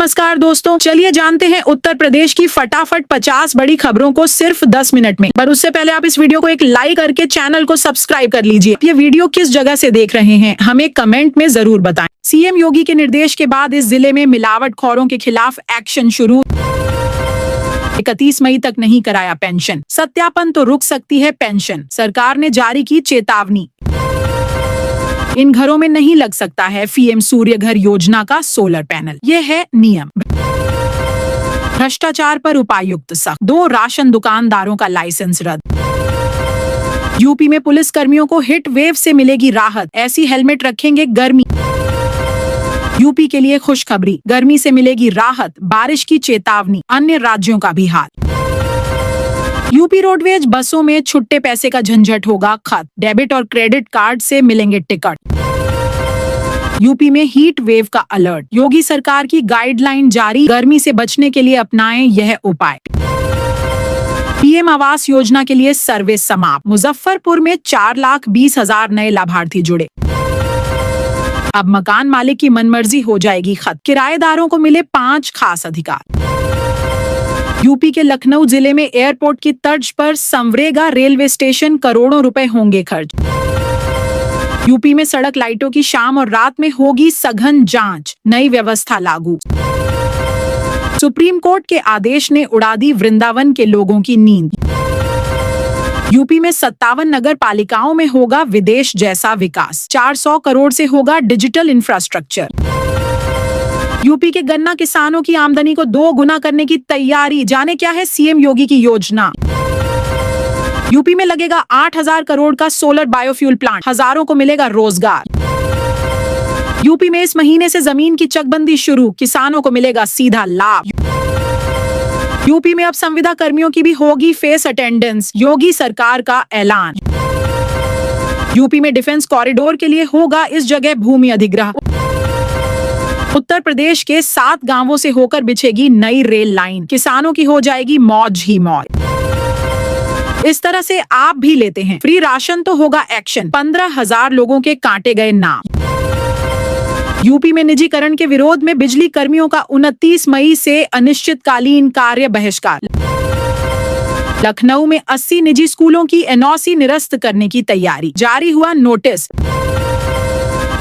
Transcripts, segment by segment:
नमस्कार दोस्तों, चलिए जानते हैं उत्तर प्रदेश की फटाफट 50 बड़ी खबरों को सिर्फ 10 मिनट में। पर उससे पहले आप इस वीडियो को एक लाइक करके चैनल को सब्सक्राइब कर लीजिए। ये वीडियो किस जगह से देख रहे हैं हमें कमेंट में जरूर बताएं। सीएम योगी के निर्देश के बाद इस जिले में मिलावटखोरों के खिलाफ एक्शन शुरू। 31 मई तक नहीं कराया पेंशन, सत्यापन तो रुक सकती है पेंशन, सरकार ने जारी की चेतावनी। इन घरों में नहीं लग सकता है पीएम सूर्य घर योजना का सोलर पैनल, ये है नियम। भ्रष्टाचार पर उपायुक्त सख्त, 2 राशन दुकानदारों का लाइसेंस रद्द। यूपी में पुलिस कर्मियों को हिट वेव से मिलेगी राहत, ऐसी हेलमेट रखेंगे गर्मी। यूपी के लिए खुशखबरी, गर्मी से मिलेगी राहत, बारिश की चेतावनी, अन्य राज्यों का भी हाल। यूपी रोडवेज बसों में छुट्टे पैसे का झंझट होगा खत्म, डेबिट और क्रेडिट कार्ड से मिलेंगे टिकट। यूपी में हीट वेव का अलर्ट, योगी सरकार की गाइडलाइन जारी, गर्मी से बचने के लिए अपनाएं यह उपाय। पीएम आवास योजना के लिए सर्वे समाप्त, मुजफ्फरपुर में 4,20,000 नए लाभार्थी जुड़े। अब मकान मालिक की मनमर्जी हो जाएगी खत्म, किराएदारों को मिले 5 खास अधिकार। यूपी के लखनऊ जिले में एयरपोर्ट की तर्ज पर संवरेगा रेलवे स्टेशन, करोड़ों रुपए होंगे खर्च। यूपी में सड़क लाइटों की शाम और रात में होगी सघन जांच, नई व्यवस्था लागू। सुप्रीम कोर्ट के आदेश ने उड़ा दी वृंदावन के लोगों की नींद। यूपी में 57 नगर पालिकाओं में होगा विदेश जैसा विकास, 400 करोड़ से होगा डिजिटल इंफ्रास्ट्रक्चर। यूपी के गन्ना किसानों की आमदनी को 2 गुना करने की तैयारी, जाने क्या है सीएम योगी की योजना। यूपी में लगेगा 8,000 करोड़ का सोलर बायोफ्यूल प्लांट, हजारों को मिलेगा रोजगार। यूपी में इस महीने से जमीन की चकबंदी शुरू, किसानों को मिलेगा सीधा लाभ। यूपी में अब संविदा कर्मियों की भी होगी फेस अटेंडेंस, योगी सरकार का ऐलान। यूपी में डिफेंस कॉरिडोर के लिए होगा इस जगह भूमि अधिग्रहण। उत्तर प्रदेश के 7 गांवों से होकर बिछेगी नई रेल लाइन, किसानों की हो जाएगी मौज ही मौज। इस तरह से आप भी लेते हैं फ्री राशन तो होगा एक्शन, 15,000 लोगों के काटे गए नाम। यूपी में निजीकरण के विरोध में बिजली कर्मियों का 29 मई से अनिश्चितकालीन कार्य बहिष्कार। लखनऊ में 80 निजी स्कूलों की एनओसी निरस्त करने की तैयारी, जारी हुआ नोटिस।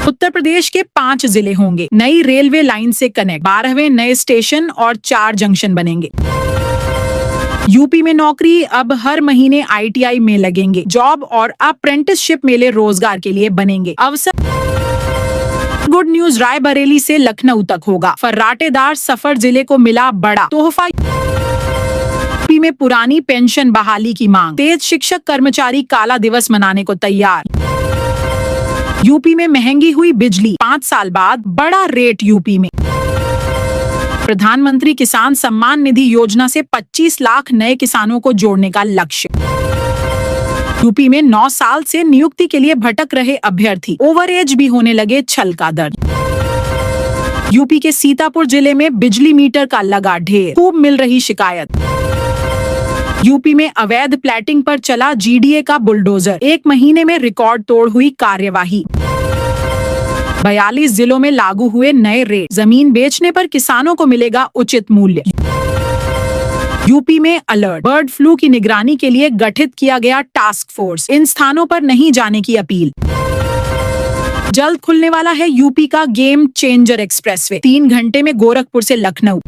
उत्तर प्रदेश के 5 जिले होंगे नई रेलवे लाइन से कनेक्ट, 12वें नए स्टेशन और 4 जंक्शन बनेंगे। यूपी में नौकरी अब हर महीने आईटीआई में लगेंगे, जॉब और अप्रेंटिसशिप मेले रोजगार के लिए बनेंगे अवसर। गुड न्यूज, रायबरेली से लखनऊ तक होगा फर्राटेदार सफर, जिले को मिला बड़ा तोहफा। यूपी में पुरानी पेंशन बहाली की मांग, तेज शिक्षक कर्मचारी काला दिवस मनाने को तैयार। यूपी में महंगी हुई बिजली, 5 साल बाद बड़ा रेट यूपी में। प्रधानमंत्री किसान सम्मान निधि योजना से 25 लाख नए किसानों को जोड़ने का लक्ष्य। यूपी में 9 साल से नियुक्ति के लिए भटक रहे अभ्यर्थी, ओवरएज भी होने लगे छल का दर्द। यूपी के सीतापुर जिले में बिजली मीटर का लगा ढेर, खूब मिल रही शिकायत। यूपी में अवैध प्लैटिंग पर चला जीडीए का बुलडोजर, 1 महीने में रिकॉर्ड तोड़ हुई कार्यवाही। 42 जिलों में लागू हुए नए रेट, जमीन बेचने पर किसानों को मिलेगा उचित मूल्य। यूपी में अलर्ट, बर्ड फ्लू की निगरानी के लिए गठित किया गया टास्क फोर्स, इन स्थानों पर नहीं जाने की अपील। जल्द खुलने वाला है यूपी का गेम चेंजर एक्सप्रेसवे, 3 घंटे में गोरखपुर से लखनऊ।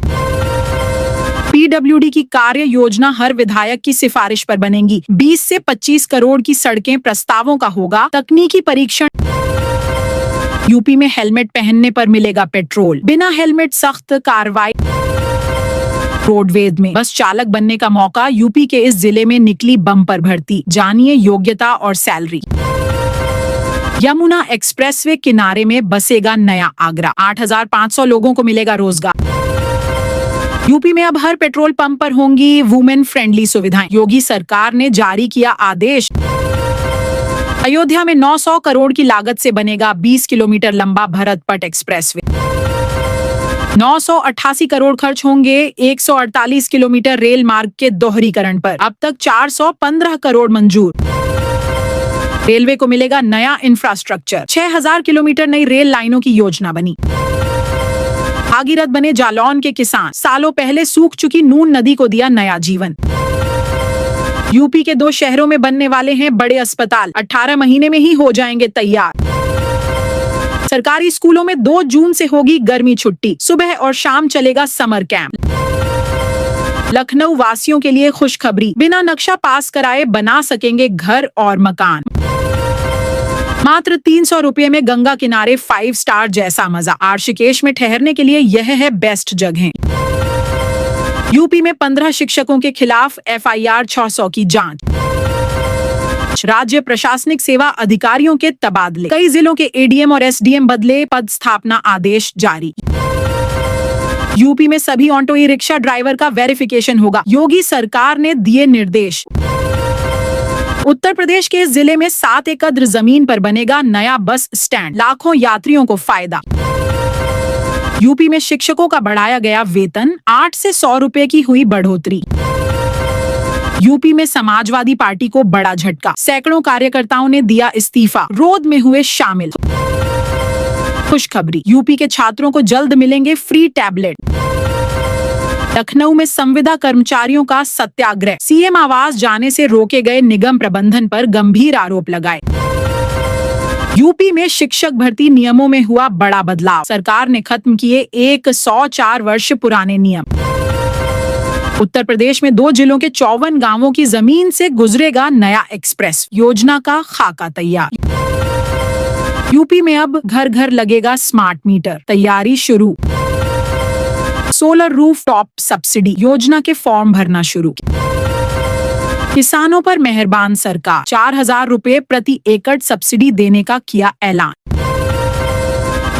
पीडब्ल्यूडी की कार्य योजना हर विधायक की सिफारिश पर बनेगी, 20 से 25 करोड़ की सड़कें, प्रस्तावों का होगा तकनीकी परीक्षण। यूपी में हेलमेट पहनने पर मिलेगा पेट्रोल, बिना हेलमेट सख्त कार्रवाई। रोडवेज में बस चालक बनने का मौका, यूपी के इस जिले में निकली बम्पर भर्ती, जानिए योग्यता और सैलरी। यमुना एक्सप्रेसवे किनारे में बसेगा नया आगरा, 8,500 लोगों को मिलेगा रोजगार। यूपी में अब हर पेट्रोल पंप पर होंगी वुमेन फ्रेंडली सुविधाएं, योगी सरकार ने जारी किया आदेश। अयोध्या में 900 करोड़ की लागत से बनेगा 20 किलोमीटर लंबा भरतपट एक्सप्रेसवे। 988 करोड़ खर्च होंगे 148 किलोमीटर रेल मार्ग के दोहरीकरण पर, अब तक 415 करोड़ मंजूर। रेलवे को मिलेगा नया इंफ्रास्ट्रक्चर, 6,000 किलोमीटर नई रेल लाइनों की योजना बनी। भागीरथ बने जालौन के किसान, सालों पहले सूख चुकी नून नदी को दिया नया जीवन। यूपी के 2 शहरों में बनने वाले हैं बड़े अस्पताल, 18 महीने में ही हो जाएंगे तैयार। सरकारी स्कूलों में 2 जून से होगी गर्मी छुट्टी, सुबह और शाम चलेगा समर कैंप। लखनऊ वासियों के लिए खुशखबरी, बिना नक्शा पास कराए बना सकेंगे घर और मकान। मात्र 300 रुपये में गंगा किनारे 5 स्टार जैसा मजा। आर्षिकेश में ठहरने के लिए यह है बेस्ट जगह। यूपी में 15 शिक्षकों के खिलाफ FIR 600 की जांच। राज्य प्रशासनिक सेवा अधिकारियों के तबादले, कई जिलों के ADM और SDM बदले, पद स्थापना आदेश जारी। यूपी में सभी ऑटो ई रिक्शा ड्राइवर का वेरिफिकेशन होगा, योगी सरकार ने दिए निर्देश। उत्तर प्रदेश के इस जिले में 7 एकड़ जमीन पर बनेगा नया बस स्टैंड, लाखों यात्रियों को फायदा। यूपी में शिक्षकों का बढ़ाया गया वेतन, 8 से 100 रुपए की हुई बढ़ोतरी। यूपी में समाजवादी पार्टी को बड़ा झटका, सैकड़ों कार्यकर्ताओं ने दिया इस्तीफा, विरोध में हुए शामिल। खुशखबरी, यूपी के छात्रों को जल्द मिलेंगे फ्री टैबलेट। लखनऊ में संविदा कर्मचारियों का सत्याग्रह, CM आवास जाने से रोके गए निगम प्रबंधन पर गंभीर आरोप लगाए। यूपी में शिक्षक भर्ती नियमों में हुआ बड़ा बदलाव, सरकार ने खत्म किए 104 वर्ष पुराने नियम। उत्तर प्रदेश में 2 जिलों के 54 गांवों की जमीन से गुजरेगा नया एक्सप्रेस, योजना का खाका तैयार। यूपी में अब घर घर लगेगा स्मार्ट मीटर, तैयारी शुरू। सोलर रूफ टॉप सब्सिडी योजना के फॉर्म भरना शुरू। किसानों पर मेहरबान सरकार, 4000 रुपए प्रति एकड़ सब्सिडी देने का किया ऐलान।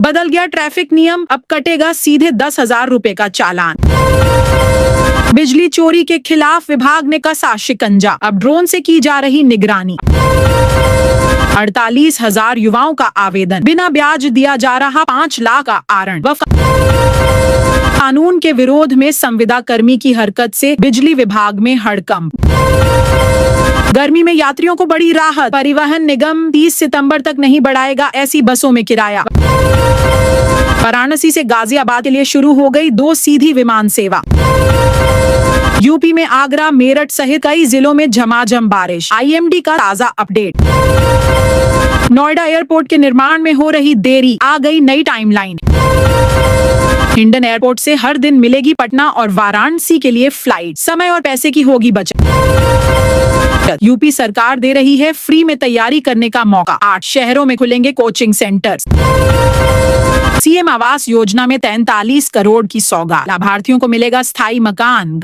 बदल गया ट्रैफिक नियम, अब कटेगा सीधे 10,000 रुपए का चालान। बिजली चोरी के खिलाफ विभाग ने कसा शिकंजा, अब ड्रोन से की जा रही निगरानी। 48,000 युवाओं का आवेदन, बिना ब्याज दिया जा रहा 5 लाख का आरण। कानून के विरोध में संविदा कर्मी की हरकत से बिजली विभाग में हड़कंप। गर्मी में यात्रियों को बड़ी राहत, परिवहन निगम 30 सितंबर तक नहीं बढ़ाएगा ऐसी बसों में किराया। वाराणसी से गाजियाबाद के लिए शुरू हो गई 2 सीधी विमान सेवा। यूपी में आगरा, मेरठ सहित कई जिलों में झमाझम बारिश, IMD का ताजा अपडेट। नोएडा एयरपोर्ट के निर्माण में हो रही देरी, आ गई नई टाइमलाइन। हिंडन एयरपोर्ट से हर दिन मिलेगी पटना और वाराणसी के लिए फ्लाइट, समय और पैसे की होगी बचत। यूपी सरकार दे रही है फ्री में तैयारी करने का मौका, 8 शहरों में खुलेंगे coaching centre. CM Awas Yojana में 43 करोड़ की सौगात, लाभार्थियों को मिलेगा स्थायी मकान।